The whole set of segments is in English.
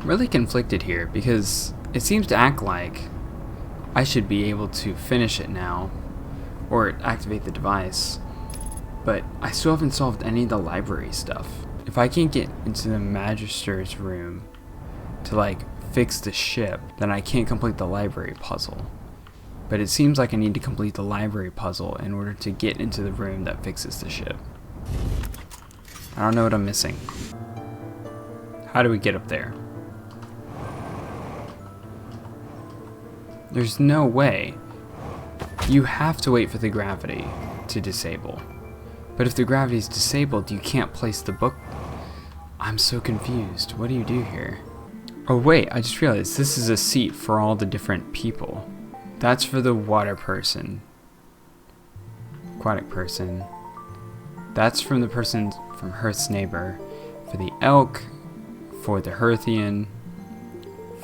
I'm really conflicted here because it seems to act like I should be able to finish it now or activate the device, but I still haven't solved any of the library stuff. If I can't get into the Magister's room to like fix the ship, then I can't complete the library puzzle. But it seems like I need to complete the library puzzle in order to get into the room that fixes the ship. I don't know what I'm missing. How do we get up there? There's no way. You have to wait for the gravity to disable. But if the gravity is disabled, you can't place the book. I'm so confused. What do you do here? Oh wait, I just realized this is a seat for all the different people. That's for the water person. Aquatic person. That's from the person from Hearth's neighbor. For the elk, for the Hearthian,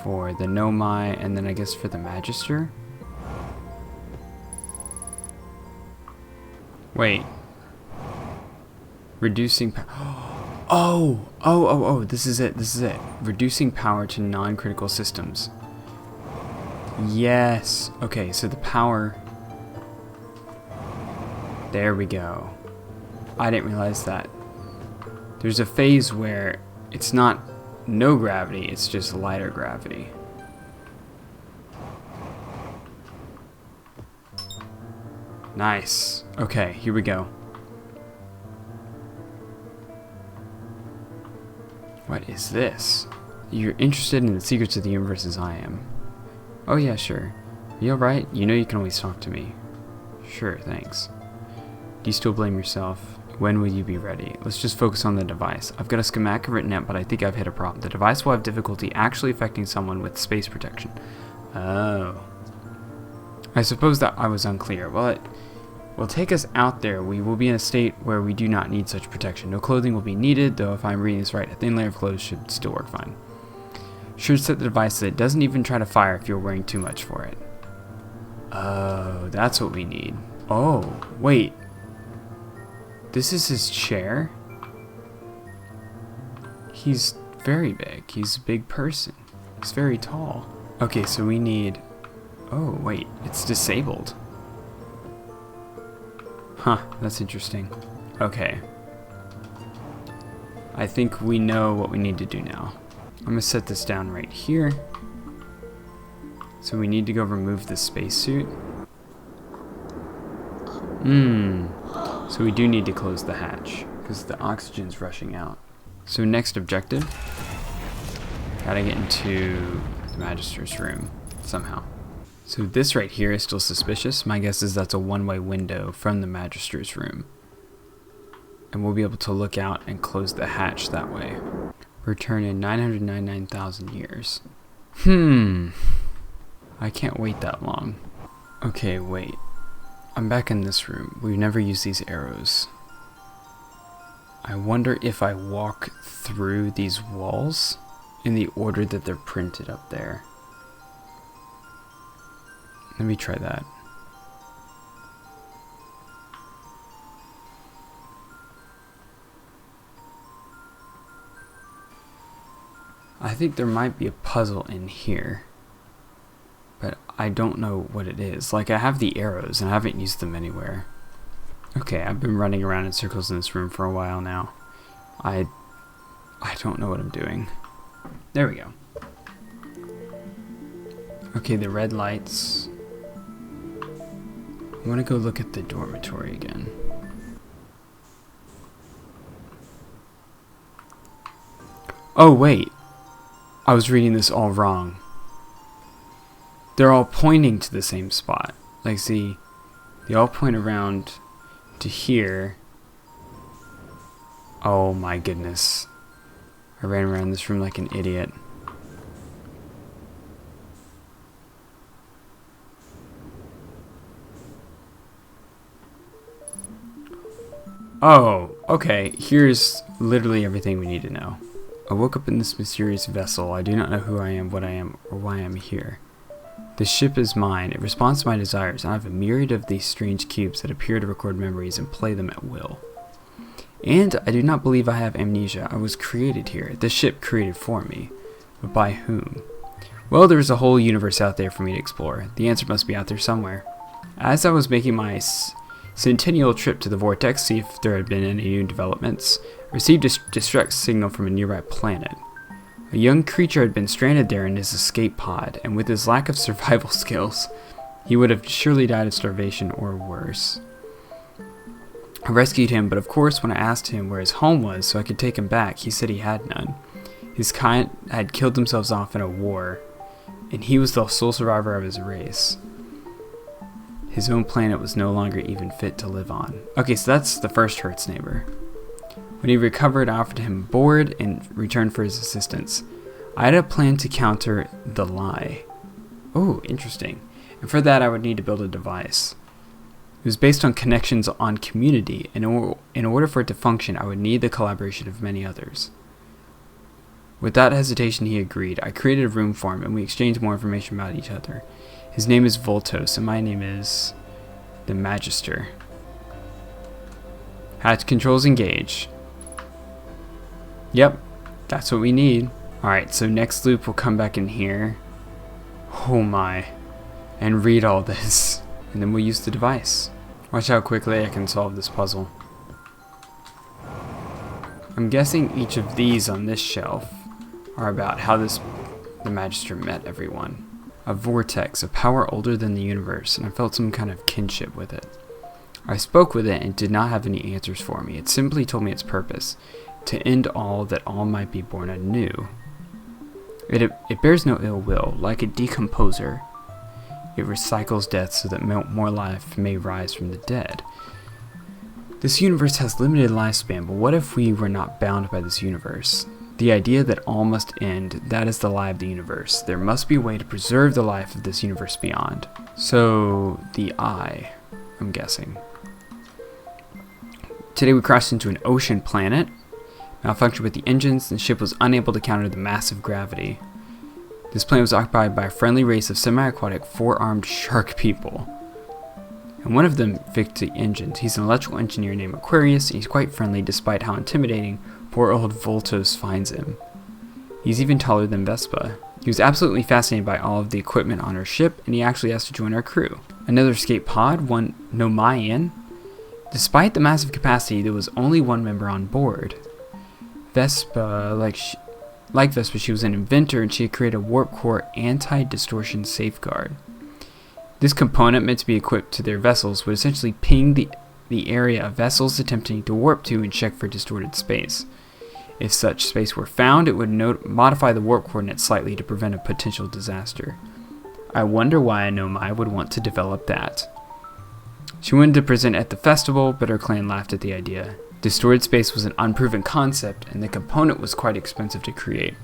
for the Nomai, and then I guess for the Magister? Wait. Reducing Oh, this is it. Reducing power to non-critical systems. Yes. Okay, so the power. There we go. I didn't realize that. There's a phase where it's not no gravity, it's just lighter gravity. Nice. Okay, here we go. What is this? You're interested in the secrets of the universe as I am. Oh yeah, sure. You alright? You know you can always talk to me. Sure, thanks. Do you still blame yourself? When will you be ready? Let's just focus on the device. I've got a schematic written out, but I think I've hit a problem. The device will have difficulty actually affecting someone with space protection. Oh. I suppose that I was unclear. Well, it will take us out there. We will be in a state where we do not need such protection. No clothing will be needed, though if I'm reading this right, a thin layer of clothes should still work fine. Should set the device so it doesn't even try to fire if you're wearing too much for it. Oh, that's what we need. Oh, wait. This is his chair? He's very big. He's a big person. He's very tall. Okay, so we need... Oh, wait. It's disabled. Huh, that's interesting. Okay. I think we know what we need to do now. I'm gonna set this down right here. So we need to go remove the spacesuit. So we do need to close the hatch because the oxygen's rushing out. So next objective, gotta get into the Magister's room somehow. So this right here is still suspicious. My guess is that's a one-way window from the Magister's room. And we'll be able to look out and close the hatch that way. Return in 999,000 years. I can't wait that long. Okay, wait. I'm back in this room. We've never used these arrows. I wonder if I walk through these walls in the order that they're printed up there. Let me try that. I think there might be a puzzle in here, but I don't know what it is. Like, I have the arrows and I haven't used them anywhere. Okay, I've been running around in circles in this room for a while now. I don't know what I'm doing. There we go. Okay, the red lights. I want to go look at the dormitory again. Oh, wait. I was reading this all wrong. They're all pointing to the same spot. Like, see, they all point around to here. Oh my goodness. I ran around this room like an idiot. Oh, okay. Here's literally everything we need to know. I woke up in this mysterious vessel. I do not know who I am, what I am, or why I am here. The ship is mine. It responds to my desires, and I have a myriad of these strange cubes that appear to record memories and play them at will. And I do not believe I have amnesia. I was created here. The ship created for me. But by whom? Well, there's a whole universe out there for me to explore. The answer must be out there somewhere. As I was making my centennial trip to the vortex, see if there had been any new developments, I received a distress signal from a nearby planet. A young creature had been stranded there in his escape pod, and with his lack of survival skills, he would have surely died of starvation or worse. I rescued him, but of course when I asked him where his home was so I could take him back, he said he had none. His kind had killed themselves off in a war, and he was the sole survivor of his race. His own planet was no longer even fit to live on. Okay, so that's the first Hearth's neighbor. When he recovered, I offered him board in return for his assistance. I had a plan to counter the lie. Oh, interesting. And for that, I would need to build a device. It was based on connections on community, and in order for it to function, I would need the collaboration of many others. Without hesitation, he agreed. I created a room for him, and we exchanged more information about each other. His name is Voltos, and my name is the Magister. Hatch controls engage. Yep, that's what we need. Alright, so next loop we'll come back in here. Oh my. And read all this. And then we'll use the device. Watch how quickly I can solve this puzzle. I'm guessing each of these on this shelf are about how the Magister met everyone. A vortex, a power older than the universe, and I felt some kind of kinship with it. I spoke with it and it did not have any answers for me. It simply told me its purpose, to end all that all might be born anew. It bears no ill will, like a decomposer. It recycles death so that more life may rise from the dead. This universe has limited lifespan, but what if we were not bound by this universe? The idea that all must end, that is the lie of the universe. There must be a way to preserve the life of this universe beyond. So, the eye, I'm guessing. Today we crashed into an ocean planet, malfunctioned with the engines, and the ship was unable to counter the massive gravity. This planet was occupied by a friendly race of semi-aquatic, four-armed shark people. And one of them fixed the engines. He's an electrical engineer named Aquarius, and he's quite friendly despite how intimidating poor old Voltos finds him. He's even taller than Vespa. He was absolutely fascinated by all of the equipment on our ship, and he actually asked to join our crew. Another escape pod, one Nomian. Despite the massive capacity, there was only one member on board. Vespa, like Vespa, she was an inventor, and she had created a warp core anti-distortion safeguard. This component, meant to be equipped to their vessels, would essentially ping the area of vessels attempting to warp to and check for distorted space. If such space were found, it would modify the warp coordinates slightly to prevent a potential disaster. I wonder why a Nomai would want to develop that. She wanted to present at the festival, but her clan laughed at the idea. Distorted space was an unproven concept, and the component was quite expensive to create.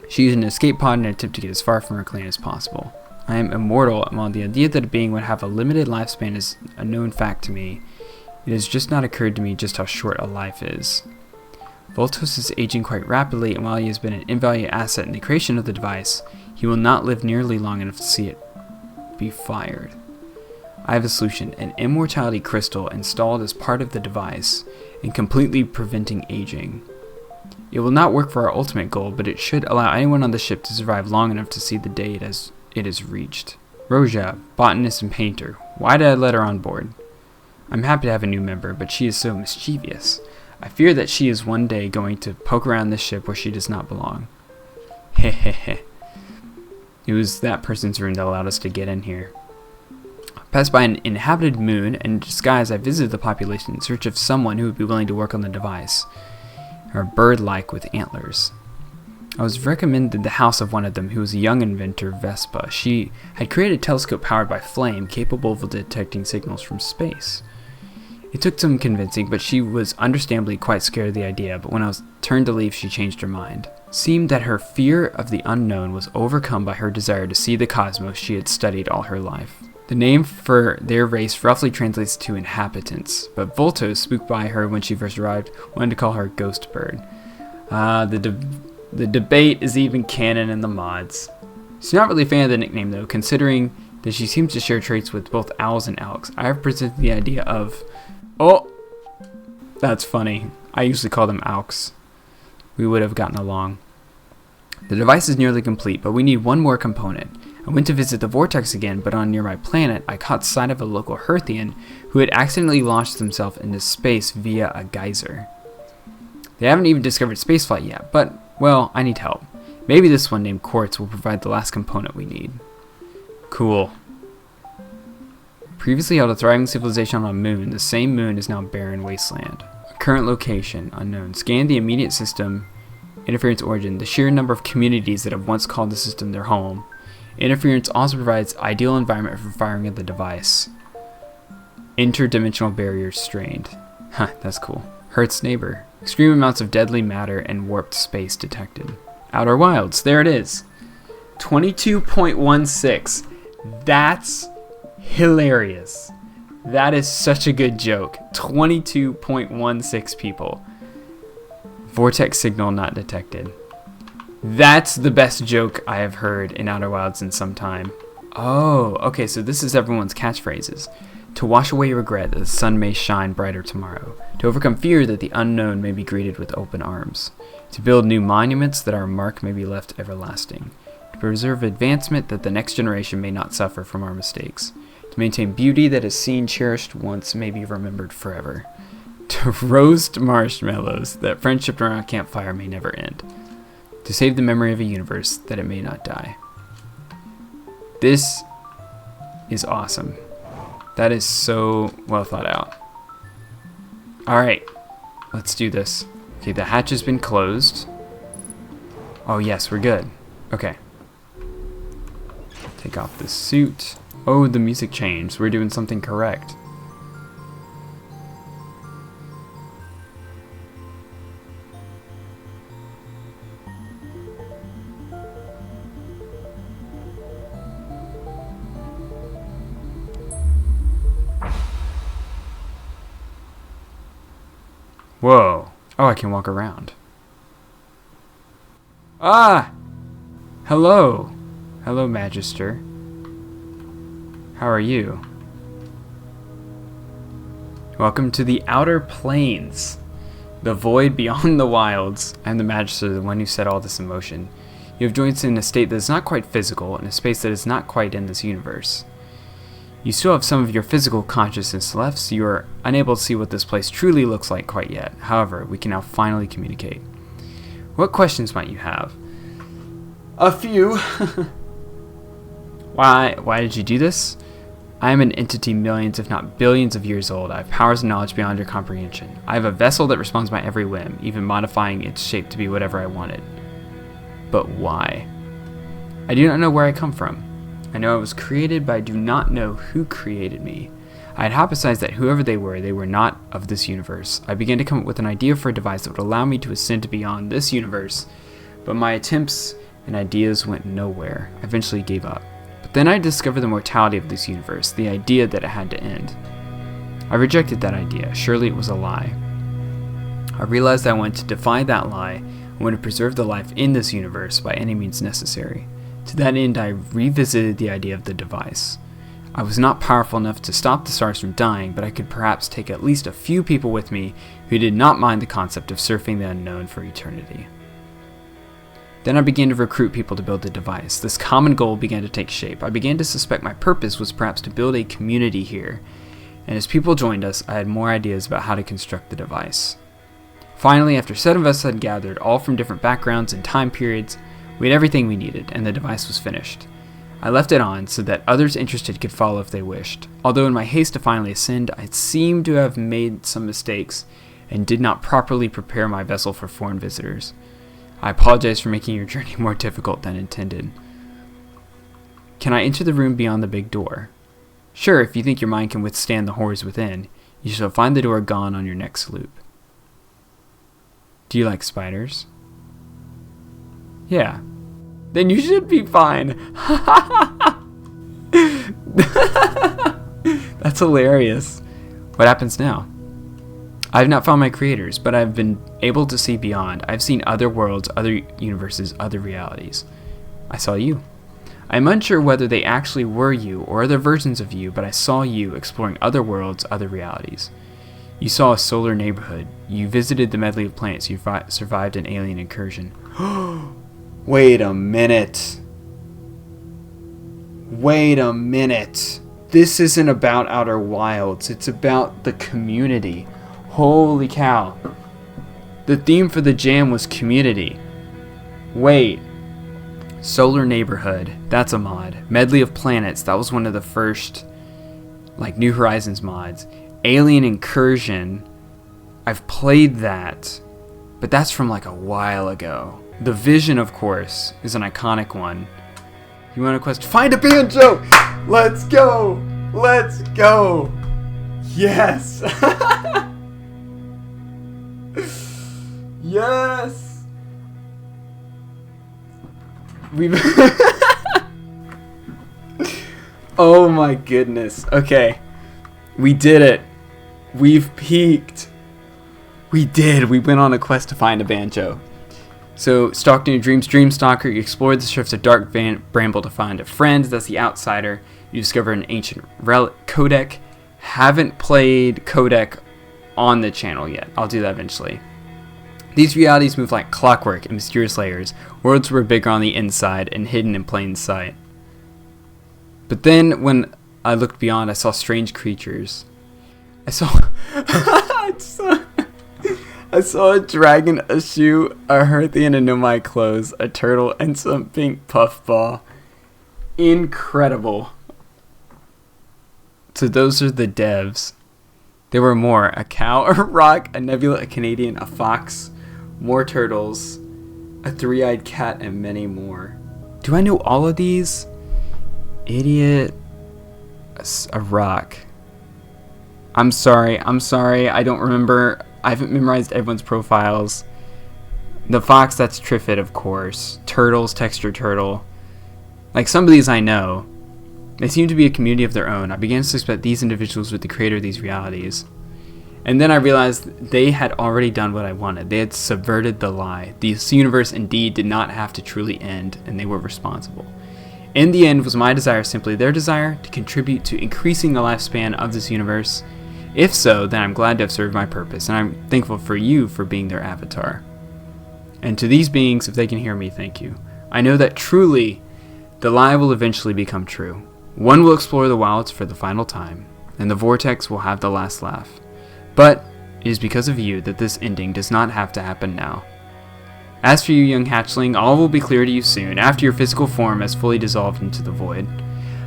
She used an escape pod in an attempt to get as far from her clan as possible. I am immortal, and while the idea that a being would have a limited lifespan is a known fact to me, it has just not occurred to me just how short a life is. Voltos is aging quite rapidly, and while he has been an invaluable asset in the creation of the device, he will not live nearly long enough to see it be fired. I have a solution, an immortality crystal installed as part of the device, and completely preventing aging. It will not work for our ultimate goal, but it should allow anyone on the ship to survive long enough to see the day it is reached. Roja, botanist and painter. Why did I let her on board? I'm happy to have a new member, but she is so mischievous. I fear that she is one day going to poke around this ship where she does not belong. Hehehe. It was that person's room that allowed us to get in here. I passed by an inhabited moon, and in disguise I visited the population in search of someone who would be willing to work on the device. Or bird-like with antlers. I was recommended the house of one of them, who was a young inventor, Vespa. She had created a telescope powered by flame, capable of detecting signals from space. It took some convincing, but she was understandably quite scared of the idea, but when I was turned to leave, she changed her mind. It seemed that her fear of the unknown was overcome by her desire to see the cosmos she had studied all her life. The name for their race roughly translates to inhabitants, but Voltos, spooked by her when she first arrived, wanted to call her Ghost Bird. The debate is even canon in the mods. She's not really a fan of the nickname though, considering that she seems to share traits with both owls and elks. I have presented the idea of... Oh! That's funny. I usually call them elks. We would have gotten along. The device is nearly complete, but we need one more component. I went to visit the vortex again, but on a nearby planet, I caught sight of a local Hearthian who had accidentally launched himself into space via a geyser. They haven't even discovered spaceflight yet, but, well, I need help. Maybe this one named Quartz will provide the last component we need. Cool. Previously held a thriving civilization on a moon, the same moon is now barren wasteland. Current location, unknown. Scan the immediate system. Interference origin, the sheer number of communities that have once called the system their home. Interference also provides ideal environment for firing of the device. Interdimensional barriers strained. Huh, that's cool. Hearth's neighbor. Extreme amounts of deadly matter and warped space detected. Outer Wilds, there it is. 22.16. That's hilarious. That is such a good joke. 22.16 people. Vortex signal not detected. That's the best joke I have heard in Outer Wilds in some time. Oh, okay, so this is everyone's catchphrases. To wash away regret that the sun may shine brighter tomorrow. To overcome fear that the unknown may be greeted with open arms. To build new monuments that our mark may be left everlasting. To preserve advancement that the next generation may not suffer from our mistakes. To maintain beauty that is seen, cherished once, may be remembered forever. To roast marshmallows that friendship around a campfire may never end. To save the memory of a universe that it may not die. This is awesome. That is so well thought out. Alright, let's do this. Okay, the hatch has been closed. Oh yes, we're good. Okay. Take off the suit. Oh, the music changed. We're doing something correct. Whoa. Oh, I can walk around. Ah! Hello. Hello, Magister. How are you? Welcome to the Outer Planes. The void beyond the wilds. I'm the Magister, the one who set all this in motion. You have joined us in a state that is not quite physical, in a space that is not quite in this universe. You still have some of your physical consciousness left, so you are unable to see what this place truly looks like quite yet. However, we can now finally communicate. What questions might you have? A few. Why did you do this? I am an entity millions, if not billions of years old. I have powers and knowledge beyond your comprehension. I have a vessel that responds to my every whim, even modifying its shape to be whatever I wanted. But why? I do not know where I come from. I know I was created, but I do not know who created me. I had hypothesized that whoever they were not of this universe. I began to come up with an idea for a device that would allow me to ascend to beyond this universe, but my attempts and ideas went nowhere. I eventually gave up. But then I discovered the mortality of this universe, the idea that it had to end. I rejected that idea. Surely it was a lie. I realized I wanted to defy that lie and wanted to preserve the life in this universe by any means necessary. To that end, I revisited the idea of the device. I was not powerful enough to stop the stars from dying, but I could perhaps take at least a few people with me who did not mind the concept of surfing the unknown for eternity. Then I began to recruit people to build the device. This common goal began to take shape. I began to suspect my purpose was perhaps to build a community here, and as people joined us, I had more ideas about how to construct the device. Finally, after 7 of us had gathered, all from different backgrounds and time periods, we had everything we needed, and the device was finished. I left it on so that others interested could follow if they wished. Although in my haste to finally ascend, I seemed to have made some mistakes and did not properly prepare my vessel for foreign visitors. I apologize for making your journey more difficult than intended. Can I enter the room beyond the big door? Sure, if you think your mind can withstand the horrors within, you shall find the door gone on your next loop. Do you like spiders? Yeah. Then you should be fine. That's hilarious. What happens now? I have not found my creators, but I've been able to see beyond. I've seen other worlds, other universes, other realities. I saw you. I'm unsure whether they actually were you or other versions of you, but I saw you exploring other worlds, other realities. You saw a solar neighborhood. You visited the medley of planets. You survived an alien incursion. Wait a minute. Wait a minute. This isn't about Outer Wilds. It's about the community. Holy cow. The theme for the jam was community. Wait. Solar Neighborhood. That's a mod. Medley of Planets. That was one of the first, like, New Horizons mods. Alien Incursion. I've played that, but that's from like a while ago. The Vision, of course, is an iconic one. You want a quest? Find a banjo! Let's go! Let's go! Yes! Yes! We've... Oh my goodness. Okay. We did it. We've peaked. We did. We went on a quest to find a banjo. So, stalked in your dreams, Dreamstalker, you explored the shifts of Dark Bramble to find a friend. That's the outsider. You discover an ancient relic, codec. Haven't played codec on the channel yet. I'll do that eventually. These realities move like clockwork in mysterious layers. Worlds were bigger on the inside and hidden in plain sight. But then, when I looked beyond, I saw strange creatures. I saw a dragon, a shoe, a Hearthian and Nomai clothes, a turtle, and some pink puffball. Incredible. So those are the devs. There were more. A cow, a rock, a nebula, a Canadian, a fox, more turtles, a three-eyed cat, and many more. Do I know all of these? Idiot. A rock. I'm sorry. I don't remember. I haven't memorized everyone's profiles. The fox, that's Triffid, of course. Turtles, Texture Turtle. Like, some of these I know. They seem to be a community of their own. I began to suspect these individuals were the creator of these realities. And then I realized they had already done what I wanted. They had subverted the lie. This universe indeed did not have to truly end, and they were responsible. In the end, was my desire simply their desire to contribute to increasing the lifespan of this universe? If so, then I'm glad to have served my purpose, and I'm thankful for you for being their avatar. And to these beings, if they can hear me, thank you. I know that truly, the lie will eventually become true. One will explore the wilds for the final time, and the vortex will have the last laugh. But it is because of you that this ending does not have to happen now. As for you, young hatchling, all will be clear to you soon, after your physical form has fully dissolved into the void.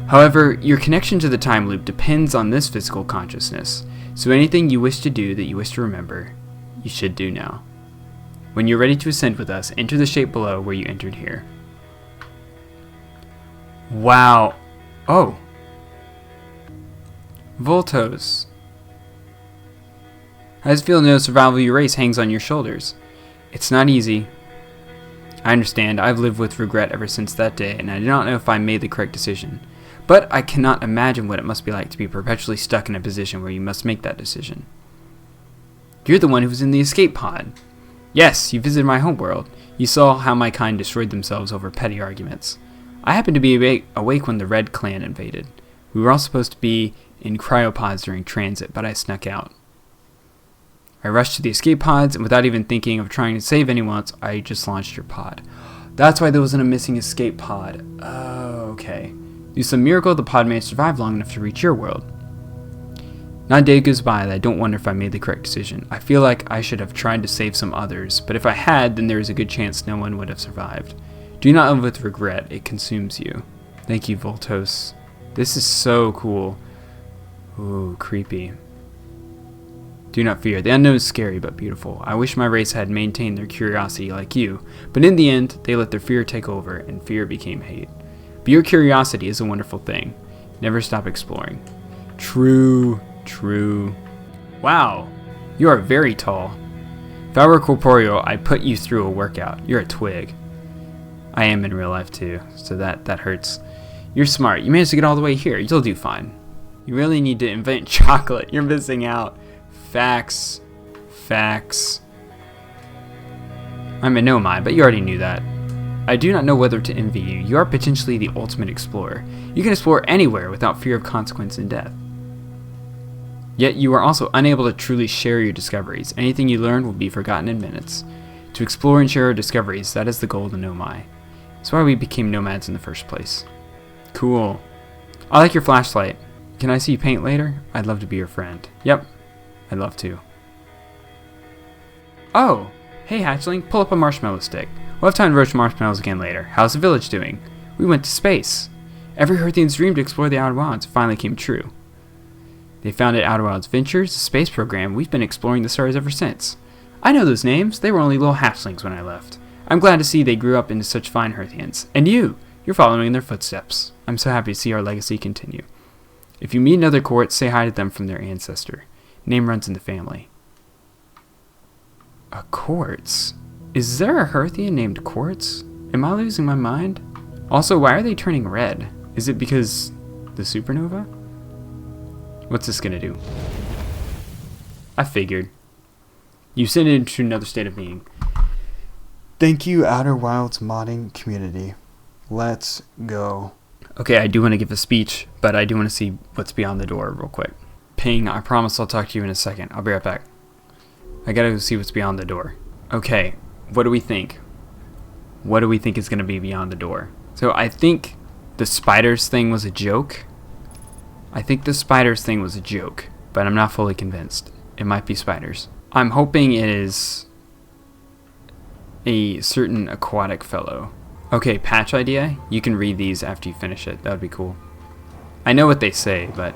However, your connection to the time loop depends on this physical consciousness, so anything you wish to do that you wish to remember, you should do now. When you're ready to ascend with us, enter the shape below where you entered here. Wow. Oh. Voltos. How does it feel to know the survival of your race hangs on your shoulders? It's not easy. I understand. I've lived with regret ever since that day, and I do not know if I made the correct decision. But I cannot imagine what it must be like to be perpetually stuck in a position where you must make that decision. You're the one who was in the escape pod. Yes, you visited my homeworld. You saw how my kind destroyed themselves over petty arguments. I happened to be awake when the Red Clan invaded. We were all supposed to be in cryopods during transit, but I snuck out. I rushed to the escape pods, and without even thinking of trying to save anyone else, I just launched your pod. That's why there wasn't a missing escape pod. Oh, okay. Through some miracle, the pod managed to survive long enough to reach your world. Not a day goes by that I don't wonder if I made the correct decision. I feel like I should have tried to save some others, but if I had, then there is a good chance no one would have survived. Do not live with regret, it consumes you. Thank you, Voltos. This is so cool. Ooh, creepy. Do not fear. The unknown is scary but beautiful. I wish my race had maintained their curiosity like you, but in the end, they let their fear take over, and fear became hate. But your curiosity is a wonderful thing. Never stop exploring. True. Wow, you are very tall. If I were corporeal, I'd put you through a workout. You're a twig. I am in real life too, so that hurts. You're smart. You managed to get all the way here. You'll do fine. You really need to invent chocolate. You're missing out. Facts. I'm a Nomai, but you already knew that. I do not know whether to envy you. You are potentially the ultimate explorer. You can explore anywhere without fear of consequence and death. Yet you are also unable to truly share your discoveries. Anything you learn will be forgotten in minutes. To explore and share your discoveries, that is the goal of the Nomai. That's why we became nomads in the first place. Cool. I like your flashlight. Can I see you paint later? I'd love to be your friend. Yep. I'd love to. Oh! Hey hatchling, pull up a marshmallow stick. We'll have time to roast marshmallows again later. How's the village doing? We went to space. Every Hearthian's dream to explore the Outer Wilds finally came true. They founded Outer Wilds Ventures, a space program. We've been exploring the stars ever since. I know those names. They were only little hatchlings when I left. I'm glad to see they grew up into such fine Hearthians. And you're following in their footsteps. I'm so happy to see our legacy continue. If you meet another court, say hi to them from their ancestor. Name runs in the family. A Quartz? Is there a Hearthian named Quartz? Am I losing my mind? Also, why are they turning red? Is it because the supernova? What's this gonna do? I figured. You send it into another state of being. Thank you, Outer Wilds modding community. Let's go. Okay, I do want to give a speech, but I do want to see what's beyond the door real quick. Ping, I promise I'll talk to you in a second. I'll be right back. I gotta go see what's beyond the door. Okay, what do we think? What do we think is gonna be beyond the door? So I think the spiders thing was a joke. But I'm not fully convinced. It might be spiders. I'm hoping it is a certain aquatic fellow. Okay, patch idea. You can read these after you finish it. That would be cool. I know what they say, but...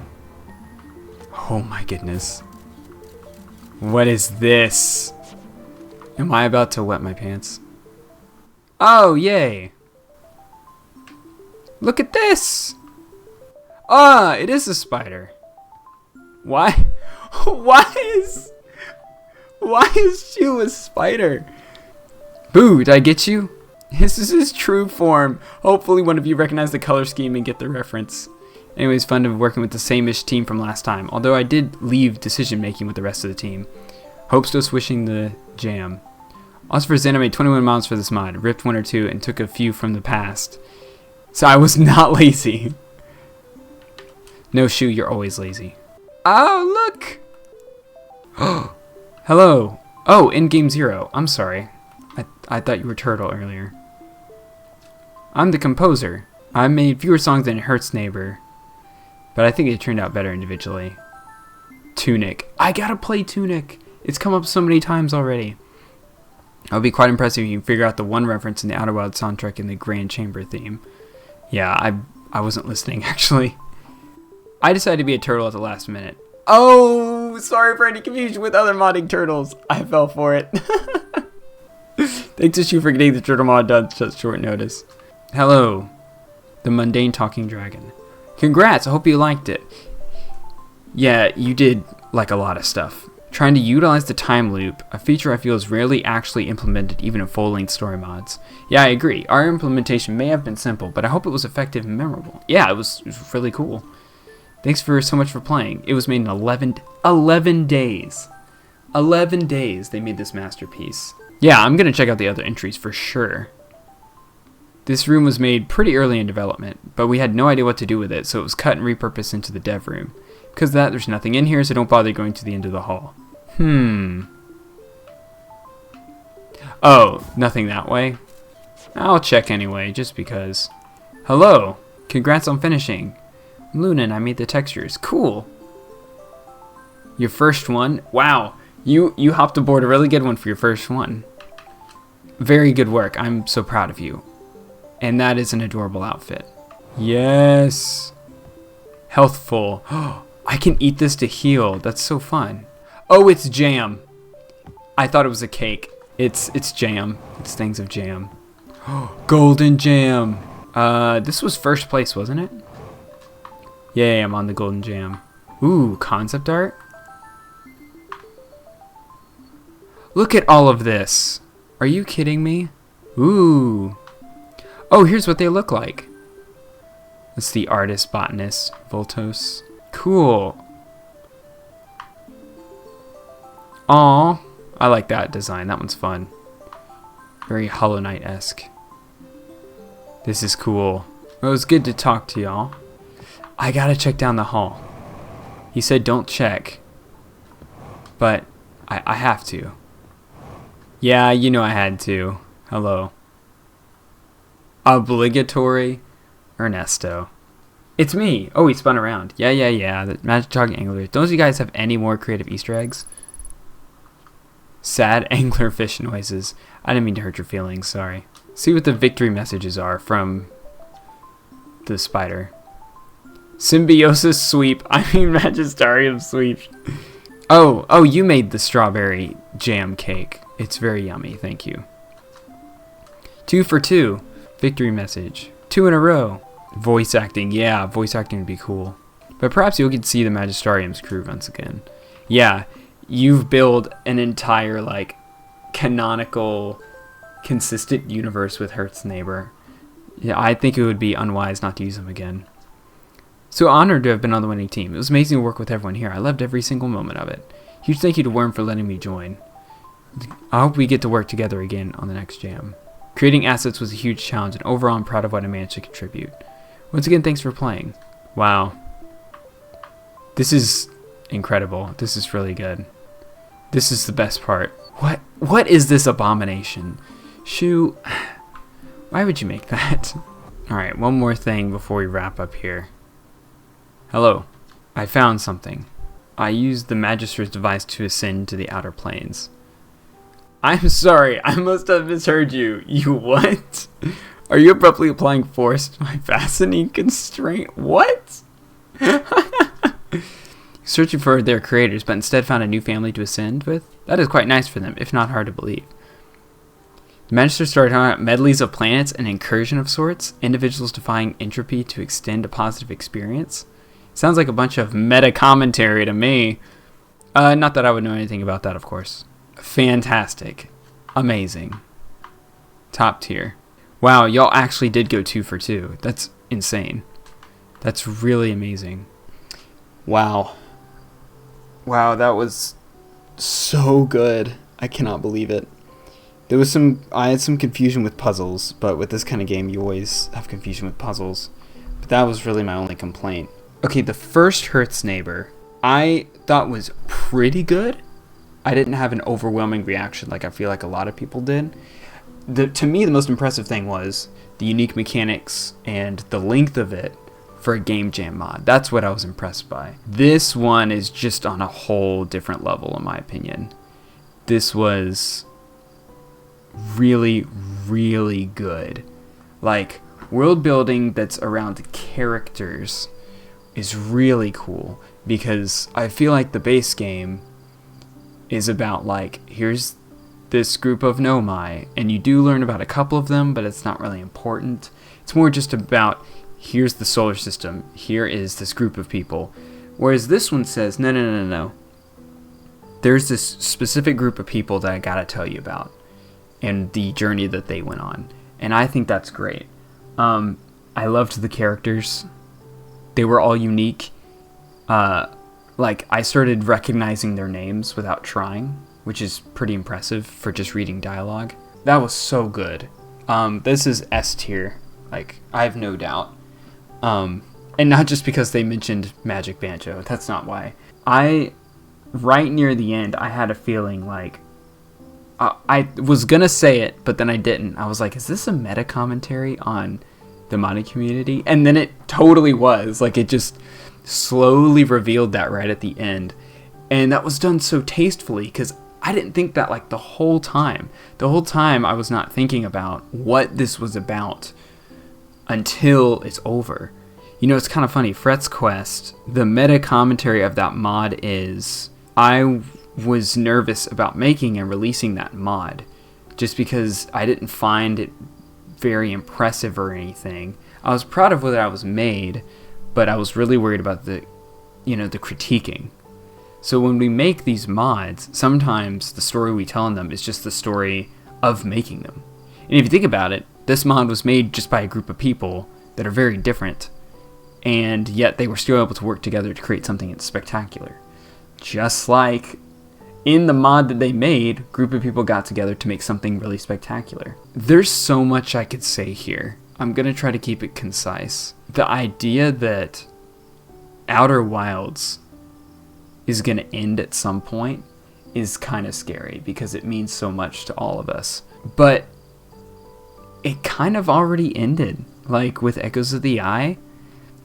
Oh my goodness. What is this? Am I about to wet my pants? Oh, yay. Look at this. Ah, it is a spider. Why? Why is Shu a spider? Boo, did I get you? This is his true form. Hopefully one of you recognize the color scheme and get the reference. Anyways, fun of working with the same-ish team from last time, although I did leave decision-making with the rest of the team. Hope still swishing the jam. Also for Zen, I made 21 mods for this mod, ripped one or two, and took a few from the past. So I was not lazy. No, Shu, you're always lazy. Oh, look! Hello. Oh, in-game 0. I'm sorry. I thought you were Turtle earlier. I'm the composer. I made fewer songs than Hearth's neighbor, but I think it turned out better individually. Tunic. I gotta play Tunic. It's come up so many times already. It would be quite impressive if you can figure out the one reference in the Outer Wilds soundtrack in the Grand Chamber theme. Yeah, I wasn't listening, actually. I decided to be a turtle at the last minute. Oh, sorry for any confusion with other modding turtles. I fell for it. Thanks to you for getting the turtle mod done such short notice. Hello, the mundane talking dragon. Congrats, I hope you liked it. Yeah, you did like a lot of stuff. Trying to utilize the time loop, a feature I feel is rarely actually implemented even in full-length story mods. Yeah, I agree. Our implementation may have been simple, but I hope it was effective and memorable. Yeah, it was really cool. Thanks so much for playing. It was made in 11 days. 11 days they made this masterpiece. Yeah, I'm going to check out the other entries for sure. This room was made pretty early in development, but we had no idea what to do with it, so it was cut and repurposed into the dev room. Because of that, there's nothing in here, so don't bother going to the end of the hall. Oh, nothing that way? I'll check anyway, just because. Hello! Congrats on finishing. Luna and I made the textures. Cool! Your first one? Wow! You hopped aboard a really good one for your first one. Very good work. I'm so proud of you. And that is an adorable outfit. Yes! Healthful. I can eat this to heal. That's so fun. Oh, it's jam. I thought it was a cake. It's jam. It's things of jam. Golden jam. This was first place, wasn't it? Yay, I'm on the golden jam. Ooh, concept art? Look at all of this. Are you kidding me? Ooh. Oh, here's what they look like. That's the artist, botanist, Voltos. Cool. Aw, I like that design. That one's fun. Very Hollow Knight-esque. This is cool. Well, it was good to talk to y'all. I gotta check down the hall. He said don't check. But I have to. Yeah, you know I had to. Hello. Obligatory Ernesto. It's me. Oh, he spun around. Yeah. The magic talking angler. Don't you guys have any more creative Easter eggs? Sad anglerfish noises. I didn't mean to hurt your feelings. Sorry. See what the victory messages are from the spider. Symbiosis sweep. I mean Magisterium sweep. Oh, you made the strawberry jam cake. It's very yummy. Thank you. 2 for 2. Victory message. 2 in a row. Voice acting. Yeah, voice acting would be cool. But perhaps you'll get to see the Magisterium's crew once again. Yeah, you've built an entire, like, canonical, consistent universe with Hearth's neighbor. Yeah, I think it would be unwise not to use them again. So honored to have been on the winning team. It was amazing to work with everyone here. I loved every single moment of it. Huge thank you to Worm for letting me join. I hope we get to work together again on the next jam. Creating assets was a huge challenge, and overall I'm proud of what I managed to contribute. Once again, thanks for playing. Wow. This is incredible. This is really good. This is the best part. What is this abomination? Shoo, why would you make that? Alright, one more thing before we wrap up here. Hello. I found something. I used the Magister's device to ascend to the outer planes. I'm sorry, I must have misheard you. You what? Are you abruptly applying force to my fastening constraint? What? Searching for their creators, but instead found a new family to ascend with? That is quite nice for them, if not hard to believe. The Magister started talking about medleys of planets, an incursion of sorts, individuals defying entropy to extend a positive experience. Sounds like a bunch of meta-commentary to me. Not that I would know anything about that, of course. Fantastic. Amazing. Top tier. Wow, y'all actually did go 2 for 2. That's insane. That's really amazing. Wow. Wow, that was so good. I cannot believe it. I had some confusion with puzzles, but with this kind of game, you always have confusion with puzzles. But that was really my only complaint. Okay, the first Hearth's neighbor, I thought was pretty good. I didn't have an overwhelming reaction like I feel like a lot of people did. To me, the most impressive thing was the unique mechanics and the length of it for a game jam mod. That's what I was impressed by. This one is just on a whole different level, in my opinion. This was really, really good. Like, world building that's around characters is really cool, because I feel like the base game is about, like, here's this group of Nomai, and you do learn about a couple of them, but it's not really important. It's more just about, here's the solar system, here is this group of people. Whereas this one says, no. There's this specific group of people that I gotta tell you about, and the journey that they went on. And I think that's great. I loved the characters. They were all unique. Like, I started recognizing their names without trying, which is pretty impressive for just reading dialogue. That was so good. This is S tier. Like, I have no doubt. And not just because they mentioned Magic Banjo. That's not why. Right near the end, I had a feeling like, I was gonna say it, but then I didn't. I was like, is this a meta commentary on the modding community? And then it totally was. Like, it just slowly revealed that right at the end. And that was done so tastefully, because I didn't think that, like, the whole time. The whole time I was not thinking about what this was about until it's over. You know, it's kind of funny. Fret's Quest, the meta commentary of that mod is, I was nervous about making and releasing that mod just because I didn't find it very impressive or anything. I was proud of what I was made, but I was really worried about the critiquing. So when we make these mods, sometimes the story we tell in them is just the story of making them. And if you think about it, this mod was made just by a group of people that are very different, and yet they were still able to work together to create something that's spectacular. Just like in the mod that they made, a group of people got together to make something really spectacular. There's so much I could say here. I'm going to try to keep it concise. The idea that Outer Wilds is going to end at some point is kind of scary because it means so much to all of us. But it kind of already ended, like with Echoes of the Eye.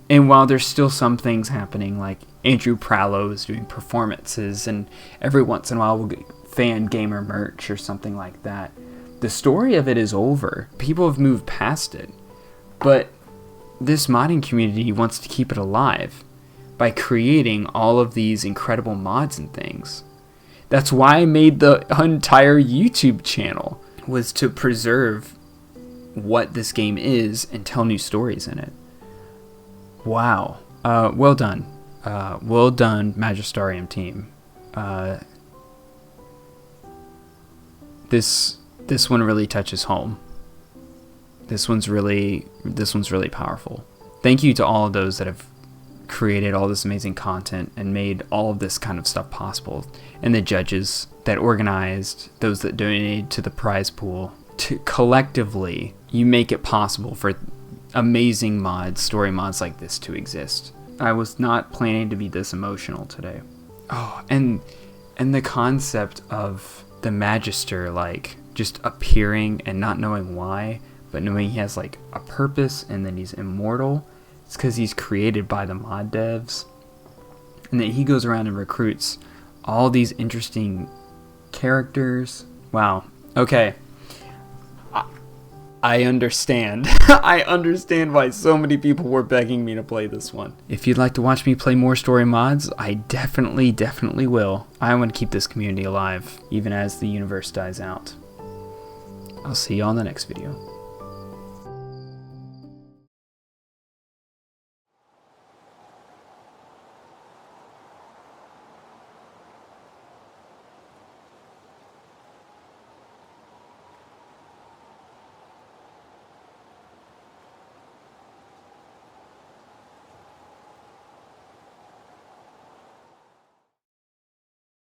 And while there's still some things happening, like Andrew Prallo is doing performances, and every once in a while we'll get fan gamer merch or something like that, the story of it is over. People have moved past it. But this modding community wants to keep it alive by creating all of these incredible mods and things. That's why I made the entire YouTube channel, was to preserve what this game is and tell new stories in it. Wow. Well done. Well done, Magisterium Team. This one really touches home. This one's really powerful. Thank you to all of those that have created all this amazing content and made all of this kind of stuff possible, and the judges that organized, those that donated to the prize pool. Collectively, you make it possible for amazing mods, story mods like this to exist. I was not planning to be this emotional today. Oh, and the concept of the Magister, like, just appearing and not knowing why, but knowing he has, like, a purpose and then he's immortal. It's because he's created by the mod devs. And then he goes around and recruits all these interesting characters. Wow. Okay. I understand. I understand why so many people were begging me to play this one. If you'd like to watch me play more story mods, I definitely will. I want to keep this community alive, even as the universe dies out. I'll see you on the next video.